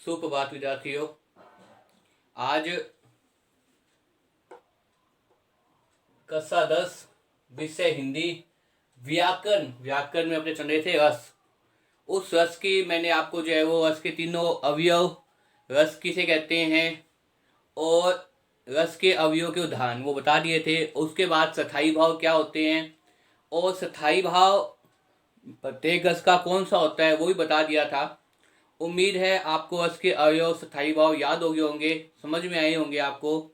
सुप्रभात विद्यार्थियों। आज कक्षा 10 विषय हिंदी व्याकरण व्याकरण में अपने चल रहे थे रस। उस रस की मैंने आपको जो है वो रस के तीनों अवयव, रस किसे कहते हैं और रस के अवयव के उदाहरण वो बता दिए थे। उसके बाद स्थायी भाव क्या होते हैं और स्थायी भाव प्रत्येक रस का कौन सा होता है वो भी बता दिया था। उम्मीद है आपको रस के अवयव, स्थायी भाव याद हो गए होंगे, समझ में आए होंगे आपको।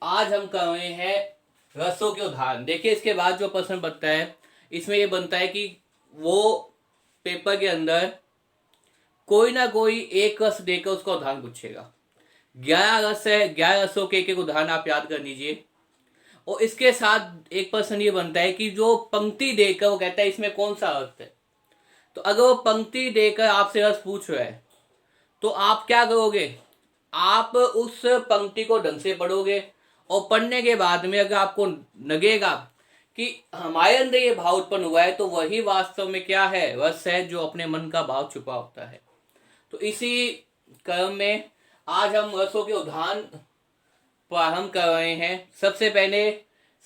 आज हम कर रहे हैं रसों के उदाहरण। देखिए, इसके बाद जो प्रश्न बनता है इसमें ये बनता है कि वो पेपर के अंदर कोई ना कोई एक रस देकर उसका उदाहरण पूछेगा। 11 रस है, 11 रसों के एक उदाहरण आप याद कर लीजिए। और इसके साथ एक प्रश्न ये बनता है कि जो पंक्ति देकर वो कहता है इसमें कौन सा अर्थ है। तो अगर वो पंक्ति देकर आपसे रस पूछ रहा है तो आप क्या करोगे? आप उस पंक्ति को ढंग से पढ़ोगे और पढ़ने के बाद में अगर आपको लगेगा कि हमारे अंदर ये भाव उत्पन्न हुआ है तो वही वास्तव में क्या है? रस है, जो अपने मन का भाव छुपा होता है। तो इसी क्रम में आज हम रसों के उदाहरण प्रारंभ कर रहे हैं। सबसे पहले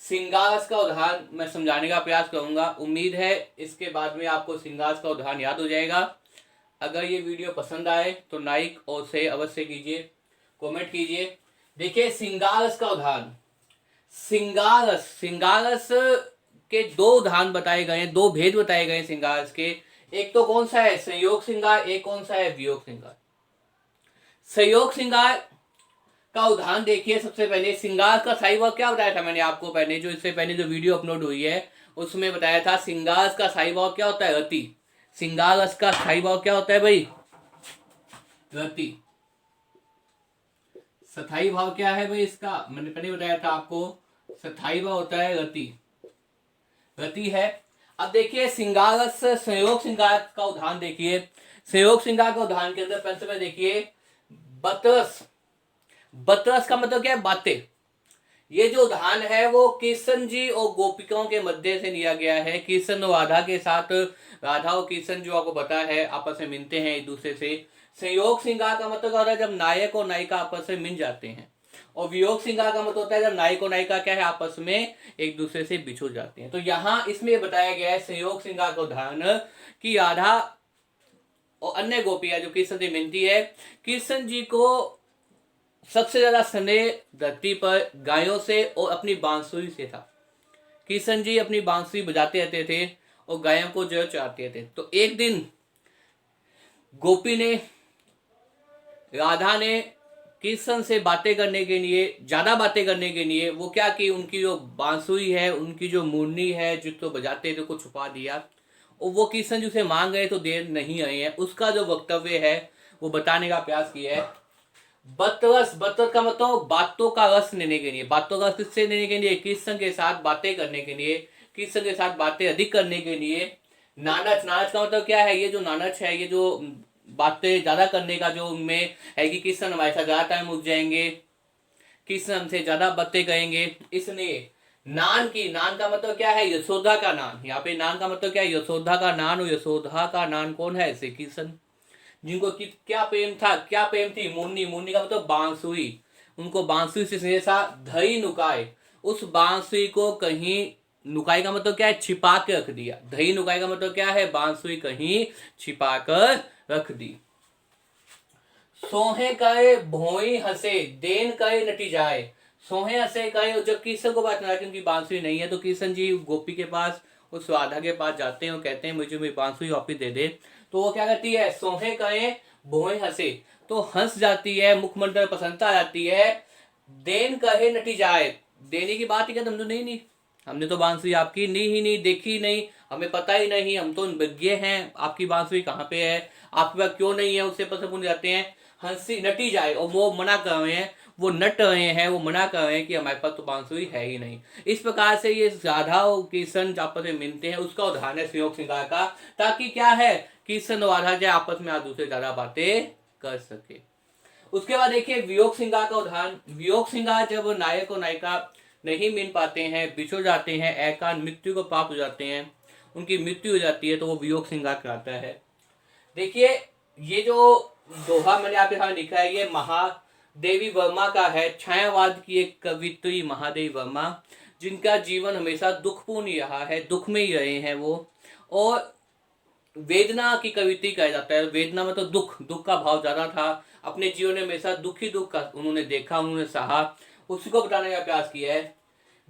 श्रृंगार रस का उदाहरण मैं समझाने का प्रयास करूंगा। उम्मीद है इसके बाद में आपको श्रृंगार रस का उदाहरण याद हो जाएगा। अगर ये वीडियो पसंद आए तो लाइक और शेयर अवश्य कीजिए, कमेंट कीजिए। देखिए, श्रृंगार रस का उदाहरण। श्रृंगार रस के दो उदाहरण बताए गए हैं, दो भेद बताए गए हैं श्रृंगार रस के। एक तो कौन सा है? संयोग श्रृंगार। एक कौन सा है? वियोग श्रृंगार। संयोग श्रृंगार का उदाहरण देखिए। सबसे पहले श्रृंगार का स्थायी भाव क्या बताया था मैंने आपको पहले, जो इससे पहले जो वीडियो अपलोड हुई है उसमें बताया था। श्रृंगार का स्थायी भाव क्या होता है? रति। श्रृंगार रस का स्थायी भाव क्या होता है भाई? रति। स्थायी भाव क्या है भाई इसका? मैंने पहले बताया था आपको, स्थायी भाव होता है रति। रति है। अब देखिए श्रृंगार रस, संयोग श्रृंगार का उदाहरण देखिए। संयोग श्रृंगार का उदाहरण के अंदर पहले में देखिए बतरस। बतरस का मतलब क्या है? बातें। ये जो उदाहरण है वो कृष्ण जी और गोपिकाओं के मध्य से लिया गया है। कृष्ण और राधा के साथ, राधा और कृष्ण जो आपको पता है आपस में मिलते हैं एक दूसरे से। संयोग श्रृंगार का मतलब होता है जब नायक और नायिका आपस में मिल जाते हैं। और वियोग श्रृंगार का मतलब होता है जब नायक और नायिका क्या है? आपस में एक दूसरे से बिछुड़ जाते हैं। तो यहाँ इसमें बताया गया है संयोग श्रृंगार का उदाहरण कि राधा और अन्य गोपियां जो कृष्ण से मिलती है, कृष्ण जी को सबसे ज्यादा स्नेह धरती पर गायों से और अपनी बांसुरी से था। कृष्ण जी अपनी बांसुरी बजाते रहते थे और गायों को जो चाहते थे। तो एक दिन गोपी ने, राधा ने कृष्ण से बातें करने के लिए, ज्यादा बातें करने के लिए वो क्या की, उनकी जो बांसुरी है, उनकी जो मुरली है जिसको बजाते थे, को छुपा दिया। और वो कृष्ण जी से मांग गए तो देर नहीं आए हैं। उसका जो वक्तव्य है वो बताने का प्रयास किया है। बतरस, बतरस का मतलब बातों का रस लेने के लिए। बातों का रस किससे लेने के लिए? कृष्ण के साथ बातें करने के लिए, कृष्ण के साथ बातें अधिक करने के लिए। नानच, नानच का मतलब क्या है? ये जो नानच है, ये जो बातें ज्यादा करने का जो उनमें है कि कृष्ण हमारे साथ ज्यादा टाइम रुक जाएंगे, कृष्ण हमसे ज्यादा बातें करेंगे, इसलिए नान की। नान का मतलब क्या है? यशोदा का नान। यहाँ पे नान का मतलब क्या है? यशोदा का नान। और यशोदा का नान कौन है? श्री कृष्ण, जिनको क्या प्रेम था, क्या प्रेम थी? मुन्नी। मुन्नी का मतलब बांसुरी। उनको बांसुरी से हमेशा धई नुकाए। उस बांसुरी को कहीं, नुकाई का मतलब क्या है? छिपा के रख दिया। धई नुकाई का मतलब क्या है? बांसुरी कहीं छिपा कर रख दी। सोहे कहे भोई हंसे, देन कहे नटी जाए। सोहे हंसे कहे, जब कृष्ण को बात कि उनकी बांसुरी नहीं है तो कृष्ण जी गोपी के पास, उस राधा के पास जाते हैं और कहते हैं मुझे मेरी बांसुरी वापस दे दे। तो वो क्या करती है? सोहे कहे भोए हंसे, तो हंस जाती है, मुखमंडल प्रसन्नता आ जाती है। देन कहे नटी जाए, देने की बात ही क्या? तुम तो नहीं, हमने तो बांसुरी आपकी नहीं ही नहीं देखी, नहीं हमें पता ही नहीं, हम तो विज्ञ हैं आपकी बांसुरी कहाँ पे है, आपके पास क्यों नहीं है, उससे पसंद जाते हैं। हंसी नटी जाए, और वो मना कर रहे हैं, वो नट रहे हैं, वो मना कर रहे हैं कि हमारे पास तो बांसुरी है ही नहीं। इस प्रकार से ये राधा और कृष्ण आपस में मिलते हैं, उसका उदाहरण है संयोग श्रृंगार का। ताकि क्या है? कृष्ण और राधा जो आपस में एक दूसरे ज्यादा बातें कर सके। उसके बाद देखिए वियोग श्रृंगार का उदाहरण। वियोग श्रृंगार जब नायक और नायिका नहीं मिल पाते हैं, बिछुड़ जाते हैं, एकांत मृत्यु को प्राप्त हो जाते हैं, उनकी मृत्यु हो जाती है, तो वो वियोग श्रृंगार कहलाता है। देखिए, ये जो दोहा मैंने आपके सामने लिखा है, ये महादेवी वर्मा का है, छायावाद की एक कवित्री महादेवी वर्मा, जिनका जीवन हमेशा दुखपूर्ण रहा है, दुख में ही रहे हैं वो। और वेदना की कवित्री कहा जाता है, वेदना में तो दुख, दुख का भाव ज्यादा था, अपने जीवन में हमेशा दुख ही दुख का उन्होंने देखा, उन्होंने सहा, उसी को बताने का प्रयास किया है।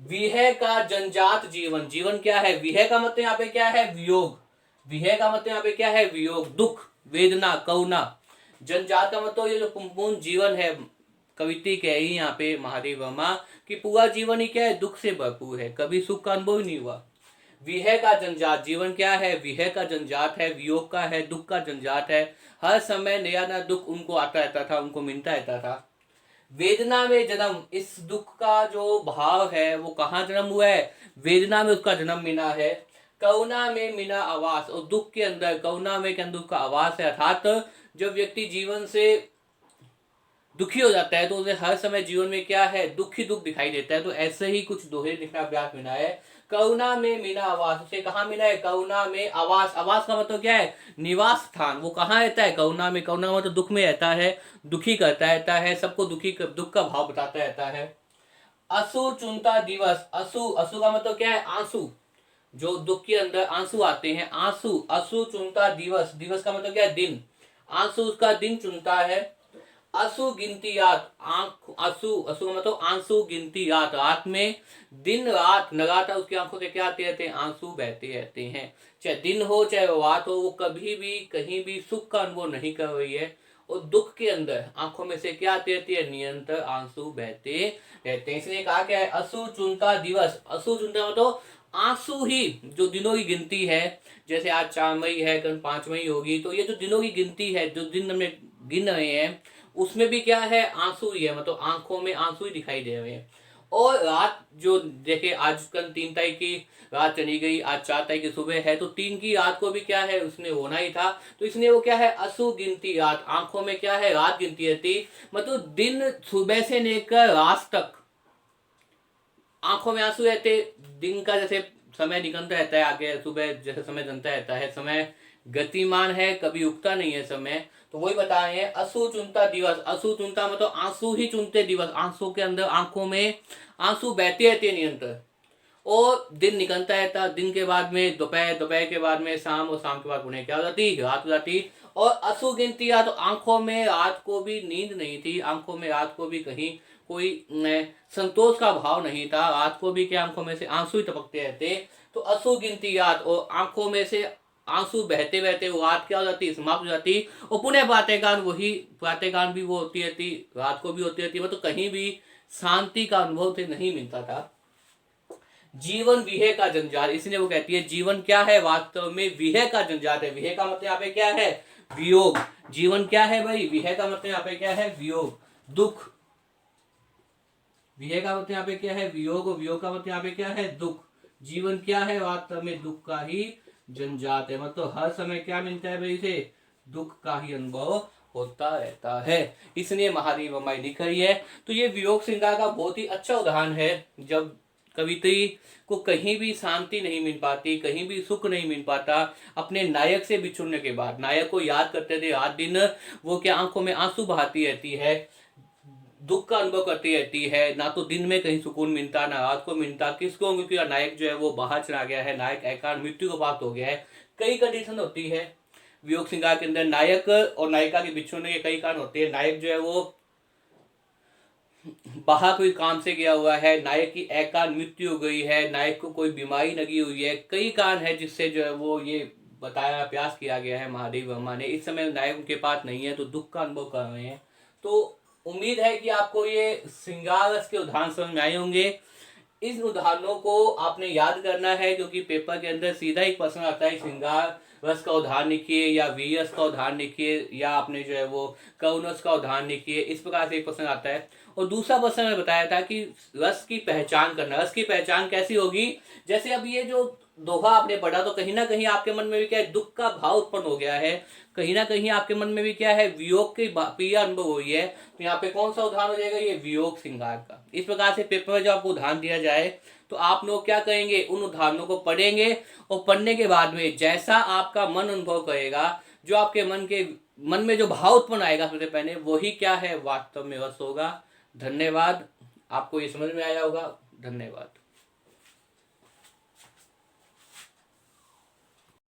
विह का जंजात जीवन, जीवन क्या है, विह का मतलब यहाँ पे क्या है, वियोग, विह का मतलब यहाँ पे क्या है, वियोग, दुख, वेदना, करुणा। जंजात का मतलब ये जो पूर्ण जीवन है, कवित्री कह रही यहाँ पे महादेवी वर्मा कि पूरा जीवन ही क्या है, दुख से भरपूर है, कभी सुख का अनुभव ही नहीं हुआ। विह का जंजात, जीवन क्या है, विह का जंजात है, वियोग का है, दुख का जंजात है, हर समय नया नया दुख उनको आता रहता था, उनको मिलता रहता था। वेदना में जन्म, इस दुख का जो भाव है वो कहाँ जन्म हुआ है, वेदना में उसका जन्म मिला है। करुणा में मिला आवास, और दुख के अंदर, करुणा में के अंदर उसका आवास है, अर्थात जब व्यक्ति जीवन से दुखी हो जाता है तो उसे हर समय जीवन में क्या है, दुख ही दुख दिखाई देता है। तो ऐसे ही कुछ दोहे लिखना अभ्यास मिला है। करुणा में मिला आवास, उसे कहाँ मिला है, करुणा में आवास, आवास का मतलब क्या है, निवास स्थान, वो कहाँ रहता है, करुणा में, करुणा मतलब दुख में रहता है, दुखी करता रहता है, सबको दुखी, दुख का भाव बताता रहता है। असु चुनता दिवस, असु, असु का मतलब क्या है, आंसू, जो दुख के अंदर आंसू आते हैं, आंसू, असु चुनता दिवस, दिवस का मतलब क्या है, दिन, आंसू उसका दिन चुनता है। असु गिनती रात, आंख, असु, असु का मतलब आंसू गिनती रात, रात में दिन रात लगातार उसकी आंखों से क्या आते रहते हैं, आंसू बहते रहते हैं, चाहे दिन हो चाहे रात हो, वो कभी भी कहीं भी सुख का अनुभव नहीं कर रही है, और दुख के अंदर आंखों में से क्या आती रहती है, निरंतर आंसू बहते रहते हैं। इसलिए कहा क्या है, असु चुनता दिवस, असु चुनता मतलब आंसू ही, जो दिनों की गिनती है, जैसे आज 4 मई है, कल 5 मई होगी, तो ये जो दिनों की गिनती है, जो दिन हमने गिन रहे हैं, उसमें भी क्या है, आंसू ही है, मतलब आंखों में आंसू ही दिखाई दे रहे हैं। और रात जो देखे, आज कल 3 तारीख की रात चली गई, आज 4 तारीख की सुबह है, तो 3 की रात को भी क्या है, उसने होना ही था, तो इसलिए वो क्या है, असु गिनती रात, आंखों में क्या है, रात गिनती रहती, मतलब दिन सुबह से लेकर रात तक आंखों में आंसू रहते, दिन का जैसे समय निकलता रहता है आगे, सुबह जैसे समय जनता रहता है, समय गतिमान है, कभी उगता नहीं है समय, तो वही बता रहे हैं, असु चुनता दिवस, असु चुनता मतलब आंसू ही चुनते दिवस, आंसू के अंदर आंखों में आंसू बहते रहते निरंतर, और दिन निकलता रहता, दिन के बाद में दोपहर, दोपहर के बाद में शाम, और शाम के बाद उन्हें क्या हो जाती, रात हो जाती। और असु गिनती रात, तो आंखों में रात को भी नींद नहीं थी, आंखों में रात को भी कहीं कोई संतोष का भाव नहीं था, रात को भी क्या आंखों में से आंसू ही टपकते रहते। तो असु गिनती रात, और आंखों में से आंसू बहते बहते वो रात क्या हो जाती, समाप्त हो जाती, और पुनः प्रातःकाल, वही प्रातःकाल भी वो होती रहती, रात को भी होती रहती, मतलब कहीं भी शांति का अनुभव से नहीं मिलता था। जीवन विहे का जंजाल, इसलिए वो कहती है जीवन क्या है, वास्तव में विहे का जंजाल है। विहे का मतलब यहाँ पे क्या है, वियोग, जीवन क्या है भाई, विहे का मतलब यहाँ पे क्या है, वियोग, दुख, विहे का मतलब यहाँ पे क्या है, वियोग, और वियोग का मतलब यहाँ पे क्या है, दुख, जीवन क्या है, वास्तव में दुख का ही जंजात है, मतलब हर समय क्या मिलता है भाई, इसे दुख का ही अनुभव होता रहता है, इसलिए महादेवी वर्मा लिख रही है। तो ये वियोग श्रृंगार का बहुत ही अच्छा उदाहरण है, जब कवित्री को कहीं भी शांति नहीं मिल पाती, कहीं भी सुख नहीं मिल पाता, अपने नायक से बिछुड़ने के बाद, नायक को याद करते थे रात दिन, वो क्या आंखों में आंसू बहाती रहती है, दुख का अनुभव करती रहती है, ना तो दिन में कहीं सुकून मिलता, ना रात को मिलता, किसको, क्योंकि नायक जो है वो बाहर चला गया है, नायक एकांत मृत्यु को प्राप्त हो गया है। कई कंडीशन होती है वियोग श्रृंगार के अंदर, नायक और नायिका के बिछुड़ने के कई कारण होते हैं, नायक जो है वो बाहर कोई काम से गया हुआ है, नायक की एकांत मृत्यु हो गई है, नायक को कोई बीमारी लगी हुई है, कई कारण है जिससे जो है वो ये बताया, प्रयास किया गया है महादेवी वर्मा ने। इस समय नायक उनके पास नहीं है, तो दुख का अनुभव कर रहे हैं। तो उम्मीद है कि आपको ये श्रृंगार रस के उदाहरण समझ में आए होंगे। इन उदाहरणों को आपने याद करना है, क्योंकि पेपर के अंदर सीधा एक प्रश्न आता है, श्रृंगार रस का उदाहरण लिखिए, या वीरस का उदाहरण लिखिए, या आपने जो है वो करुणस का उदाहरण लिखिए, इस प्रकार से एक प्रश्न आता है। और दूसरा प्रश्न मैंने बताया था कि रस की पहचान करना, रस की पहचान कैसी होगी, जैसे अब ये जो दोहा आपने पढ़ा, तो कहीं ना कहीं आपके मन में भी क्या है, दुख का भाव उत्पन्न हो गया है, कहीं ना कहीं आपके मन में भी क्या है, वियोग की पीड़ा अनुभव हुई है, तो यहाँ पे कौन सा उदाहरण हो जाएगा, ये वियोग श्रृंगार का। इस प्रकार से पेपर में जब आपको उदाहरण दिया जाए, तो आप लोग क्या करेंगे, उन उदाहरणों को पढ़ेंगे, और पढ़ने के बाद में जैसा आपका मन अनुभव करेगा, जो आपके मन के मन में जो भाव उत्पन्न आएगा सबसे पहले वही क्या है, वास्तव में वश होगा। धन्यवाद। आपको ये समझ में आया होगा। धन्यवाद।